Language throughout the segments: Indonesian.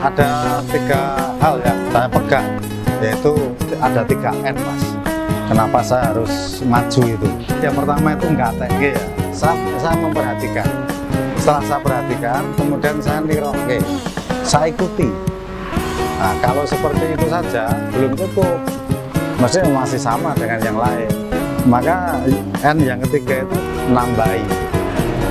Ada 3 hal yang saya pegang, yaitu ada 3 N, Mas. Kenapa saya harus maju itu? Yang pertama itu nggak tenge ya. Saya memperhatikan. Setelah saya perhatikan, kemudian saya niroke, saya ikuti. Nah, kalau seperti itu saja belum cukup, mesti masih sama dengan yang lain. Maka N yang ketiga itu nambahi.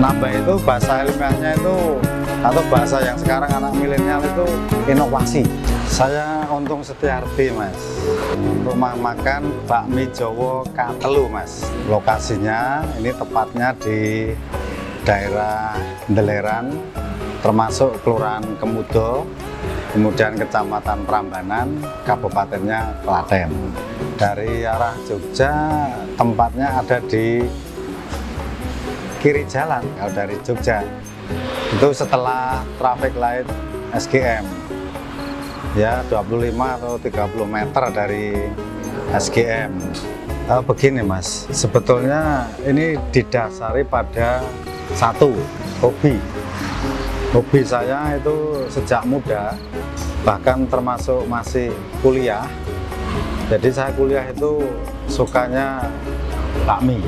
Nambah itu bahasa ilmiahnya itu, atau bahasa yang sekarang anak milenial itu inovasi. Saya Untung Setiarti, Mas. Rumah makan Bakmi Jawa Katelu, Mas. Lokasinya ini tepatnya di daerah Ndeleran, termasuk Kelurahan Kemudo, kemudian Kecamatan Prambanan, kabupatennya Klaten. Dari arah Jogja, tempatnya ada di kiri jalan kalau dari Jogja. Itu setelah traffic light SGM. Ya, 25 atau 30 meter dari SGM. Begini, Mas, sebetulnya ini didasari pada satu, hobi. Hobi saya itu sejak muda, bahkan termasuk masih kuliah. Jadi saya kuliah itu sukanya bakmi,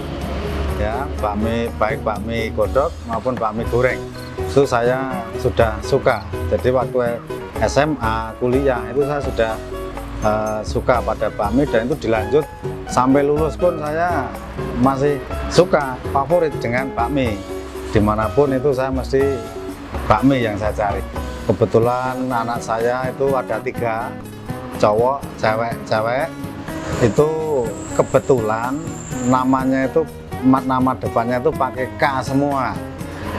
ya, bakmi, baik bakmi godok maupun bakmi goreng. Itu saya sudah suka. Jadi waktu SMA, kuliah itu saya sudah suka pada bakmi, dan itu dilanjut sampai lulus pun saya masih suka, favorit dengan bakmi. Dimanapun itu saya mesti bakmi yang saya cari. Kebetulan anak saya itu ada 3, cowok, cewek. Itu kebetulan namanya itu, nama depannya itu pakai K semua.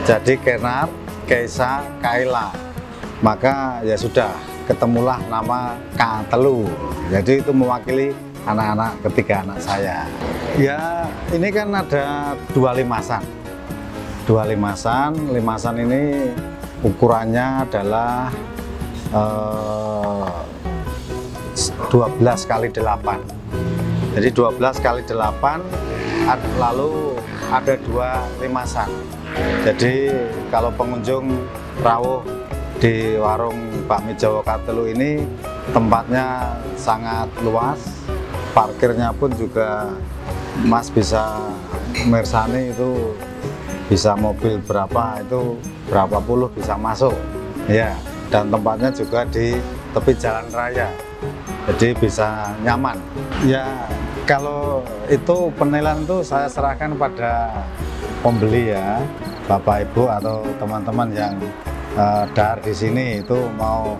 Jadi Kenar, Keisa, Kaila. Maka ya sudah, ketemulah nama Katelu. Jadi itu mewakili anak-anak, ketiga anak saya. Ya, ini kan ada 2 limasan. 2 limasan. Limasan ini ukurannya adalah 12 kali 8. Jadi 12 kali 8, lalu ada 2 limasan. Jadi kalau pengunjung rawuh di warung Bakmi Jawa Katelu ini, tempatnya sangat luas, parkirnya pun juga Mas bisa mersani, itu bisa mobil berapa, itu berapa puluh bisa masuk ya. Dan tempatnya juga di tepi jalan raya, jadi bisa nyaman ya. Kalau itu penilaian itu saya serahkan pada pembeli ya, Bapak Ibu atau teman-teman yang dar di sini itu mau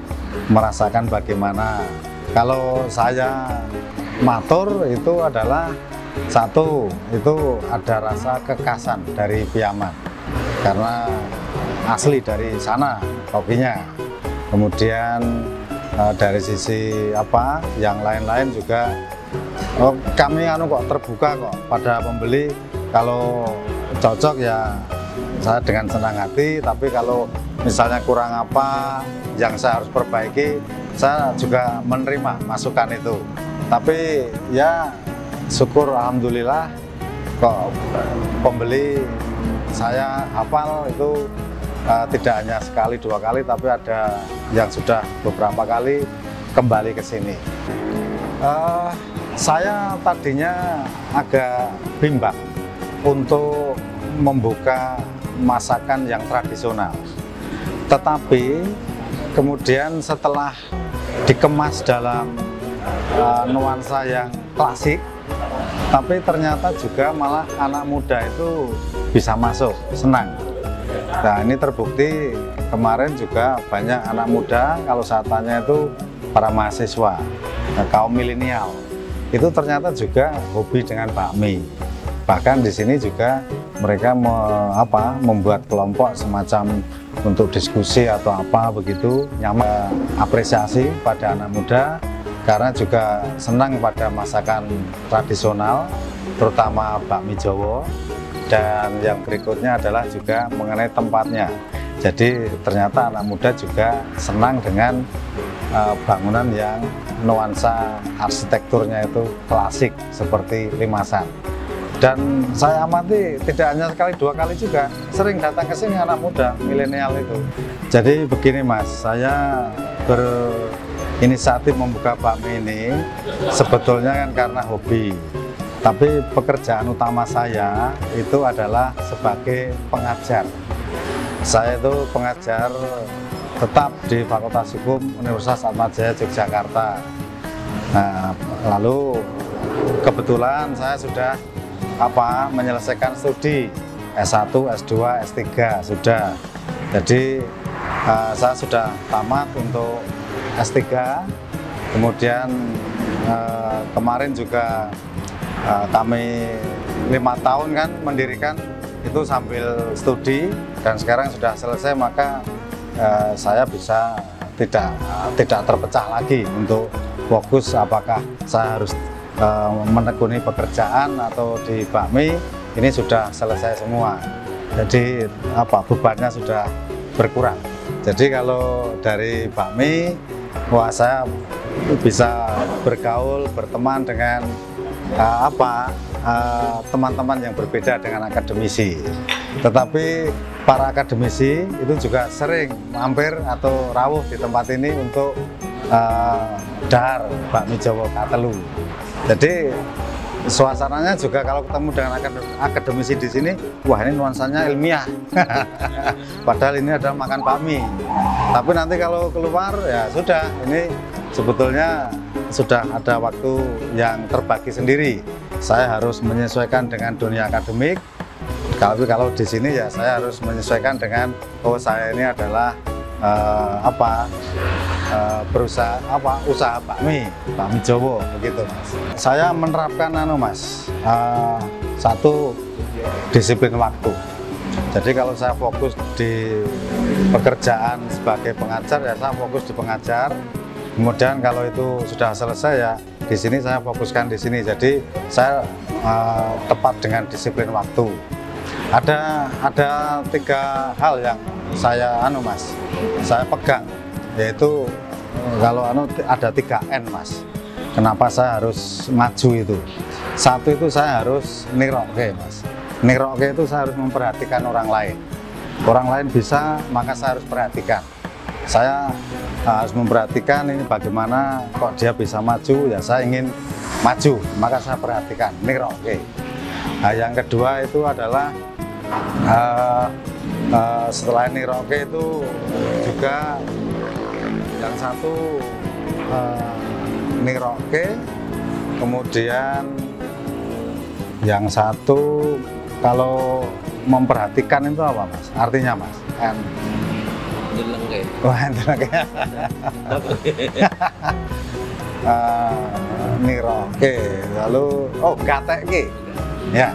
merasakan bagaimana. Kalau saya matur itu adalah satu, itu ada rasa kekasan dari Piyaman karena asli dari sana kopinya. Kemudian dari sisi apa yang lain-lain juga, kami kok terbuka kok pada pembeli. Kalau cocok ya saya dengan senang hati, tapi kalau misalnya kurang apa yang saya harus perbaiki, saya juga menerima masukan itu. Tapi ya syukur alhamdulillah kok pembeli saya hafal itu tidak hanya sekali 2 kali, tapi ada yang sudah beberapa kali kembali ke sini. Saya tadinya agak bimbang untuk membuka masakan yang tradisional, tetapi kemudian setelah dikemas dalam nuansa yang klasik, tapi ternyata juga malah anak muda itu bisa masuk, senang. Nah, ini terbukti kemarin juga banyak anak muda, kalau saya tanya itu para mahasiswa, kaum milenial, itu ternyata juga hobi dengan bakmi. Bahkan di sini juga mereka membuat kelompok semacam untuk diskusi atau apa begitu, nyaman. Apresiasi pada anak muda karena juga senang pada masakan tradisional, terutama bakmi Jawa. Dan yang berikutnya adalah juga mengenai tempatnya. Jadi ternyata anak muda juga senang dengan bangunan yang nuansa arsitekturnya itu klasik seperti limasan. Dan saya amati tidak hanya sekali 2 kali juga, sering datang ke sini anak muda milenial itu. Jadi begini, Mas, saya berinisiatif membuka bakmi ini sebetulnya kan karena hobi. Tapi pekerjaan utama saya itu adalah sebagai pengajar. Saya itu pengajar tetap di Fakultas Hukum Universitas Atmajaya Yogyakarta. Nah, lalu kebetulan saya sudah menyelesaikan studi S1, S2, S3 sudah. Jadi saya sudah tamat untuk S3. Kemudian kemarin juga kami 5 tahun kan mendirikan itu sambil studi, dan sekarang sudah selesai, maka saya bisa tidak terpecah lagi untuk fokus apakah saya harus menekuni pekerjaan atau di bakmi. Ini sudah selesai semua, jadi bebannya sudah berkurang. Jadi kalau dari bakmi, wah, saya bisa bergaul, berteman dengan teman-teman yang berbeda dengan akademisi. Tetapi para akademisi itu juga sering mampir atau rawuh di tempat ini untuk dahar bakmi Jawa Katelu. Jadi suasananya juga kalau ketemu dengan akademisi di sini, wah, ini nuansanya ilmiah. Padahal ini adalah makan bakmi. Tapi nanti kalau keluar, ya sudah, ini sebetulnya sudah ada waktu yang terbagi sendiri. Saya harus menyesuaikan dengan dunia akademik. Kalau di sini ya saya harus menyesuaikan dengan saya ini adalah usaha bakmi Jawa begitu, Mas. Saya menerapkan Mas, satu, disiplin waktu. Jadi kalau saya fokus di pekerjaan sebagai pengajar, ya saya fokus di pengajar. Kemudian kalau itu sudah selesai, ya di sini saya fokuskan di sini. Jadi saya tepat dengan disiplin waktu. Ada 3 hal yang saya Mas, saya pegang, yaitu kalau ada 3 N, Mas. Kenapa saya harus maju itu? Satu, itu saya harus niroke, Mas. Niroke itu saya harus memperhatikan orang lain. Orang lain bisa, maka saya harus perhatikan. Saya harus memperhatikan ini bagaimana kok dia bisa maju, ya saya ingin maju, maka saya perhatikan, niroke. Nah, yang kedua itu adalah setelah niroke itu juga yang satu niroke, kemudian yang satu kalau memperhatikan itu apa, Mas? Artinya, Mas? Wah, niroke, lalu gateke. Ya,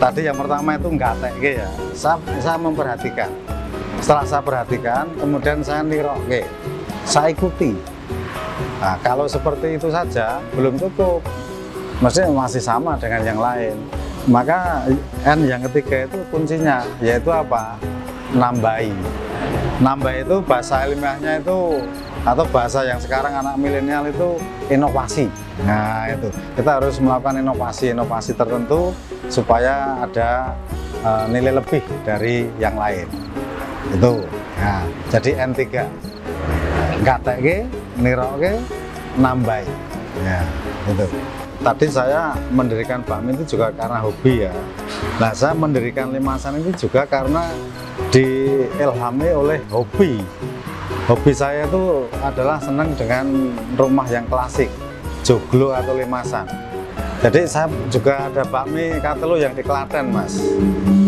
tadi yang pertama itu gateke ya. Saya memperhatikan. Setelah saya perhatikan, kemudian saya niroke, saya ikuti. Nah, kalau seperti itu saja belum cukup, maksudnya masih sama dengan yang lain. Maka N yang ketiga itu kuncinya, yaitu apa? Nambahi. Nambah itu bahasa ilmiahnya itu, atau bahasa yang sekarang anak milenial itu inovasi. Nah, itu kita harus melakukan inovasi tertentu supaya ada nilai lebih dari yang lain. Itu. Nah, jadi N3. Gateke, niroke, nambahi. Ya, itu. Tadi saya mendirikan bakmi itu juga karena hobi ya. Nah, saya mendirikan Limasan itu juga karena diilhami oleh hobi. Hobi saya itu adalah senang dengan rumah yang klasik, joglo atau limasan. Jadi saya juga ada bakmi Katelu yang di Klaten, Mas.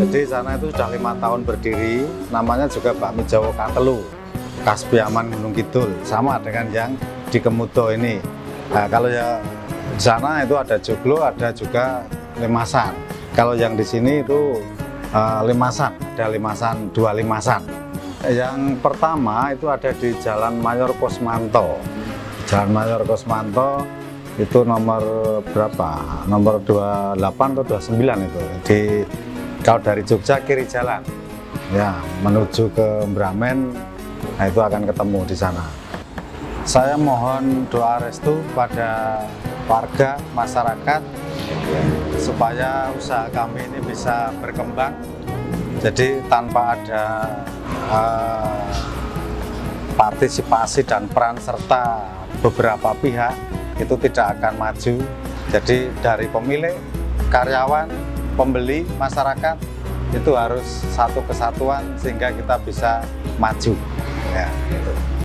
Jadi sana itu sudah 5 tahun berdiri, namanya juga bakmi Jawa Katelu, khas Piaman Gunung Kidul, sama dengan yang di Kemuto ini. Nah, kalau ya di sana itu ada joglo, ada juga limasan. Kalau yang di sini itu limasan, ada limasan, 2 limasan. Yang pertama itu ada di Jalan Mayor Kosmanto. Jalan Mayor Kosmanto itu nomor berapa? Nomor 28 atau 29 itu. Kalau dari Jogja kiri jalan, ya menuju ke Bramen, nah itu akan ketemu di sana. Saya mohon doa restu pada warga masyarakat supaya usaha kami ini bisa berkembang. Jadi tanpa ada partisipasi dan peran serta beberapa pihak itu tidak akan maju. Jadi dari pemilik, karyawan, pembeli, masyarakat itu harus satu kesatuan sehingga kita bisa maju. Ya, gitu.